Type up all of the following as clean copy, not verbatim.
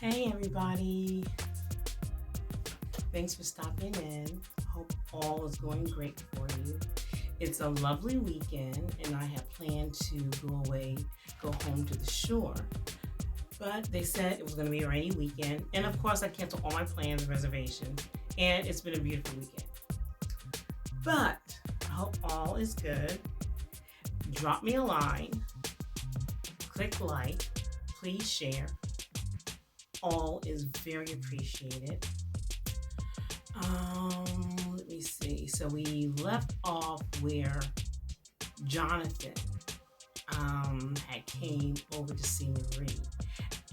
Hey everybody, thanks for stopping in. Hope all is going great for you. It's a lovely weekend and I have planned to go home to the shore. But they said it was going to be a rainy weekend, and of course I canceled all my plans and reservations, and it's been a beautiful weekend. But I hope all is good. Drop me a line, click like, please share. All is very appreciated. Let me see. So we left off where Jonathan had came over to see Marie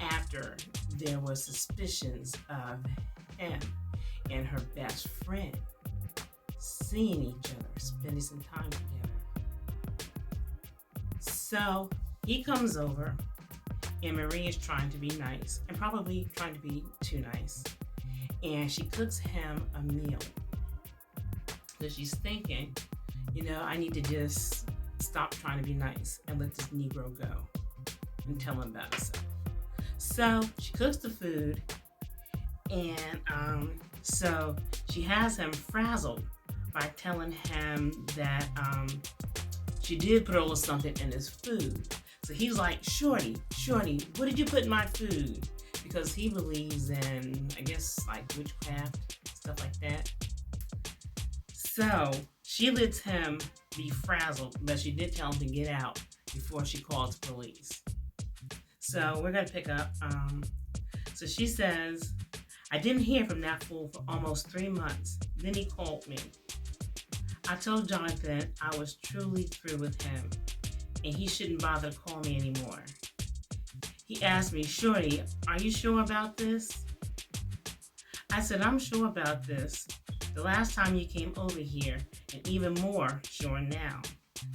after there were suspicions of him and her best friend seeing each other, spending some time together. So he comes over, and Marie is trying to be nice, and probably trying to be too nice. And she cooks him a meal. So she's thinking, I need to just stop trying to be nice and let this Negro go and tell him about himself. So she cooks the food, and so she has him frazzled by telling him that she did put a little something in his food. So he's like, Shorty, what did you put in my food? Because he believes in, I guess, like witchcraft, stuff like that. So she lets him be frazzled, but she did tell him to get out before she calls police. So we're going to pick up. So she says, I didn't hear from that fool for almost 3 months. Then he called me. I told Jonathan I was truly through with him, and he shouldn't bother to call me anymore. He asked me, Shorty, are you sure about this? I said, I'm sure about this. The last time you came over here, and even more sure now.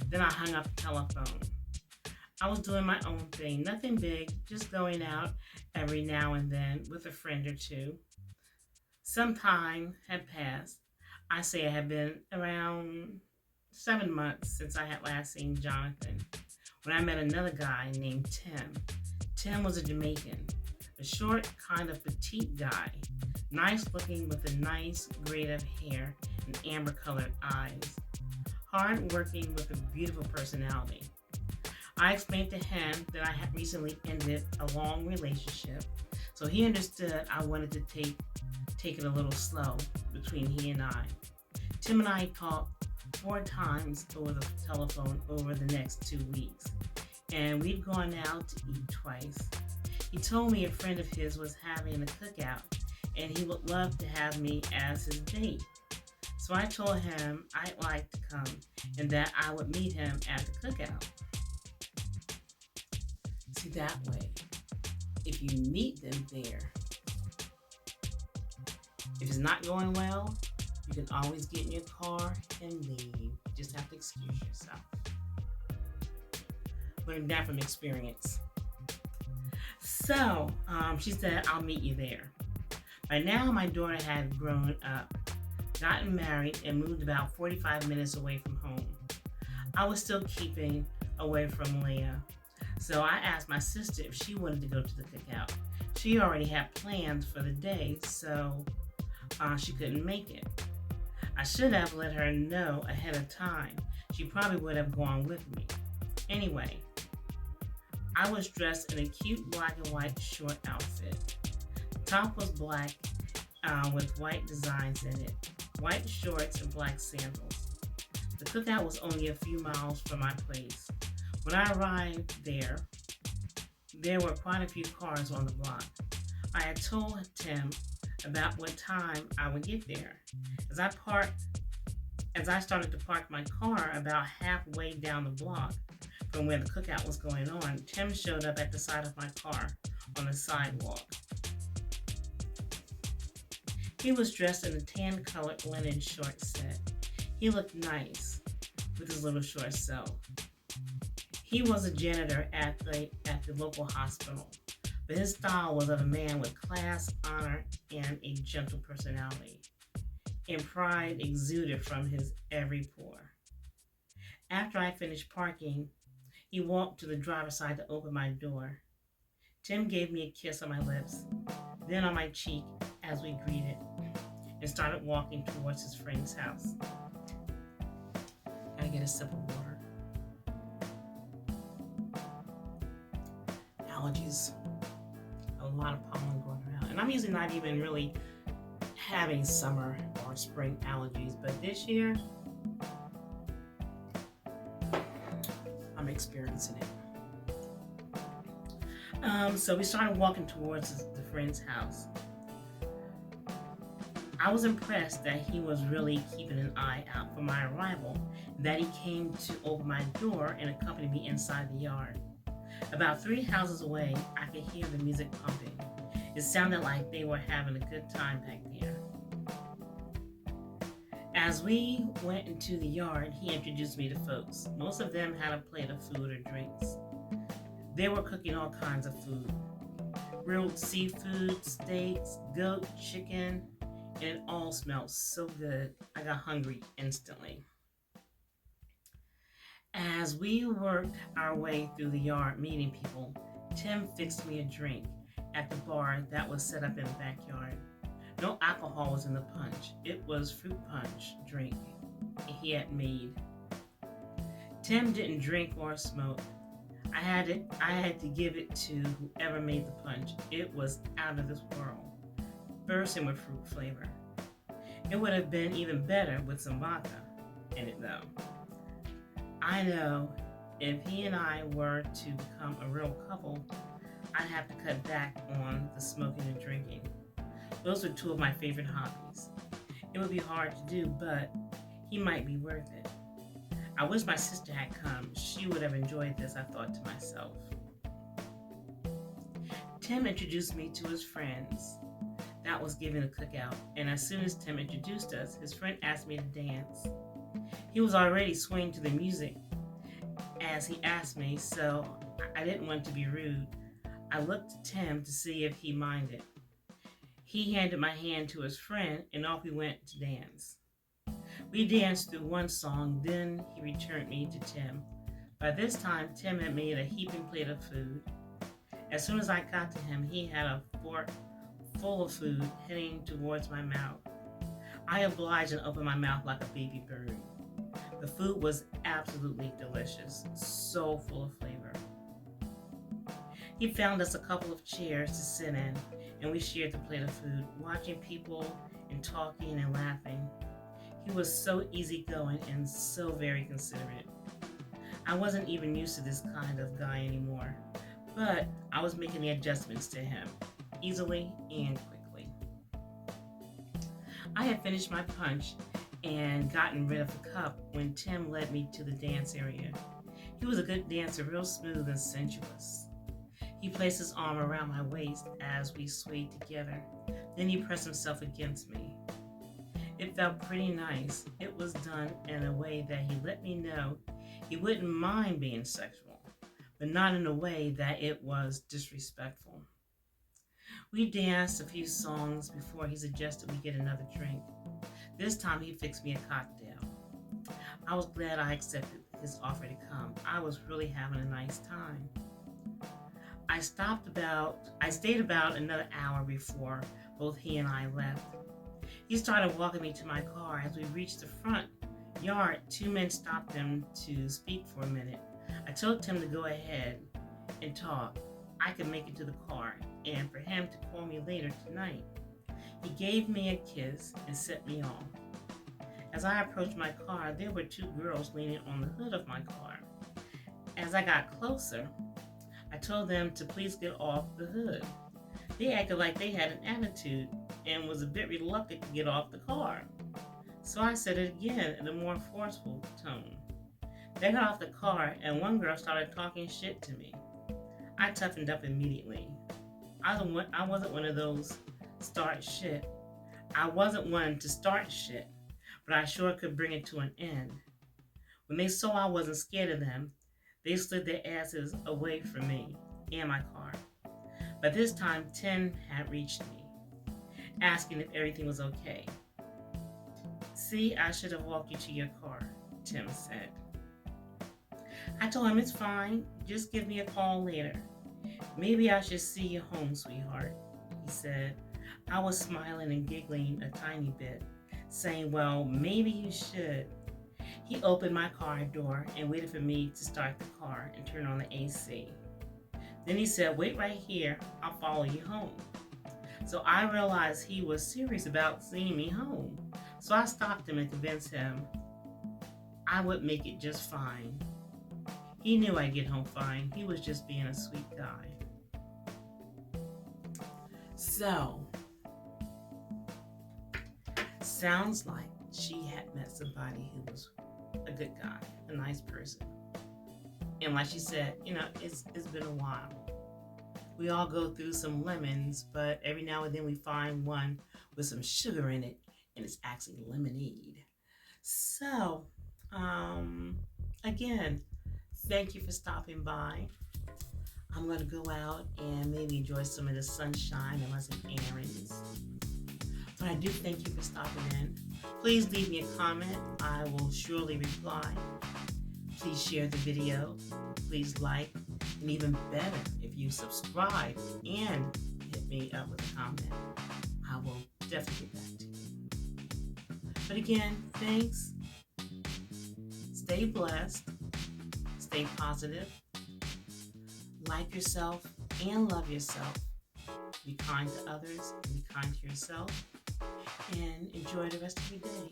Then I hung up the telephone. I was doing my own thing, nothing big, just going out every now and then with a friend or two. Some time had passed. I say it had been around 7 months since I had last seen Jonathan, when I met another guy named Tim. Tim was a Jamaican, a short, kind of petite guy, nice looking with a nice braid of hair and amber-colored eyes, hard working with a beautiful personality. I explained to him that I had recently ended a long relationship, so he understood I wanted to take it a little slow between he and I. Tim and I talked 4 times over the telephone over the next 2 weeks, and we'd gone out to eat twice. He told me a friend of his was having a cookout, and he would love to have me as his date. So I told him I'd like to come and that I would meet him at the cookout. See, that way, if you meet them there, if it's not going well, you can always get in your car and leave. You just have to excuse yourself. Learned that from experience. So she said, I'll meet you there. By now, my daughter had grown up, gotten married, and moved about 45 minutes away from home. I was still keeping away from Leah. So I asked my sister if she wanted to go to the cookout. She already had plans for the day, so she couldn't make it. I should have let her know ahead of time. She probably would have gone with me. Anyway, I was dressed in a cute black and white short outfit. The top was black with white designs in it, white shorts and black sandals. The cookout was only a few miles from my place. When I arrived there were quite a few cars on the block. I had told Tim about what time I would get there. As I started to park my car about halfway down the block from where the cookout was going on, Tim showed up at the side of my car on the sidewalk. He was dressed in a tan-colored linen short set. He looked nice with his little short self. He was a janitor at the local hospital, but his style was of a man with class, honor, and a gentle personality. And pride exuded from his every pore. After I finished parking, he walked to the driver's side to open my door. Tim gave me a kiss on my lips then on my cheek as we greeted, and started walking towards his friend's house. Gotta get a sip of water. Allergies, a lot of pollen going around. And I'm usually not even really having summer or spring allergies, but this year, I'm experiencing it. So we started walking towards the friend's house. I was impressed that he was really keeping an eye out for my arrival, that he came to open my door and accompany me inside the yard. About 3 houses away, I could hear the music pumping. It sounded like they were having a good time back there. As we went into the yard, he introduced me to folks. Most of them had a plate of food or drinks. They were cooking all kinds of food. Grilled seafood, steaks, goat, chicken, and it all smelled so good. I got hungry instantly. As we worked our way through the yard meeting people, Tim fixed me a drink at the bar that was set up in the backyard. No alcohol was in the punch. It was fruit punch drink he had made. Tim didn't drink or smoke. I had to give it to whoever made the punch. It was out of this world, bursting with fruit flavor. It would have been even better with some vodka in it though. I know if he and I were to become a real couple, I'd have to cut back on the smoking and drinking. Those are 2 of my favorite hobbies. It would be hard to do, but he might be worth it. I wish my sister had come. She would have enjoyed this, I thought to myself. Tim introduced me to his friends that was giving a cookout, and as soon as Tim introduced us, his friend asked me to dance. He was already swaying to the music as he asked me, so I didn't want to be rude. I looked to Tim to see if he minded. He handed my hand to his friend, and off we went to dance. We danced through one song, then he returned me to Tim. By this time, Tim had made a heaping plate of food. As soon as I got to him, he had a fork full of food heading towards my mouth. I obliged and opened my mouth like a baby bird. The food was absolutely delicious, so full of flavor. He found us a couple of chairs to sit in, and we shared the plate of food, watching people and talking and laughing. He was so easygoing and so very considerate. I wasn't even used to this kind of guy anymore, but I was making the adjustments to him, easily and quickly. I had finished my punch and gotten rid of the cup when Tim led me to the dance area. He was a good dancer, real smooth and sensuous. He placed his arm around my waist as we swayed together. Then he pressed himself against me. It felt pretty nice. It was done in a way that he let me know he wouldn't mind being sexual, but not in a way that it was disrespectful. We danced a few songs before he suggested we get another drink. This time he fixed me a cocktail. I was glad I accepted his offer to come. I was really having a nice time. I stayed about another hour before both he and I left. He started walking me to my car. As we reached the front yard, 2 men stopped him to speak for a minute. I told Tim to go ahead and talk. I could make it to the car, and for him to call me later tonight. He gave me a kiss and set me off. As I approached my car, there were 2 girls leaning on the hood of my car. As I got closer, I told them to please get off the hood. They acted like they had an attitude and was a bit reluctant to get off the car. So I said it again in a more forceful tone. They got off the car and one girl started talking shit to me. I toughened up immediately. I wasn't one of those start shit. I wasn't one to start shit, but I sure could bring it to an end. When they saw I wasn't scared of them, they slid their asses away from me and my car. By this time, Tim had reached me, asking if everything was okay. See, I should have walked you to your car, Tim said. I told him it's fine, just give me a call later. Maybe I should see you home, sweetheart, He said, I was smiling and giggling a tiny bit, saying, well, maybe you should. He opened my car door and waited for me to start the car and turn on the AC. Then he said, wait right here, I'll follow you home. So I realized he was serious about seeing me home. So I stopped him and convinced him I would make it just fine. He knew I'd get home fine. He was just being a sweet guy. So, sounds like she had met somebody who was a good guy, a nice person. And like she said, it's been a while. We all go through some lemons, but every now and then we find one with some sugar in it, and it's actually lemonade. So, again, thank you for stopping by. I'm going to go out and maybe enjoy some of the sunshine and run some errands. But I do thank you for stopping in. Please leave me a comment. I will surely reply. Please share the video. Please like. And even better, if you subscribe and hit me up with a comment, I will definitely get back to you. But again, thanks. Stay blessed. Stay positive. Like yourself and love yourself. Be kind to others and be kind to yourself. And enjoy the rest of your day.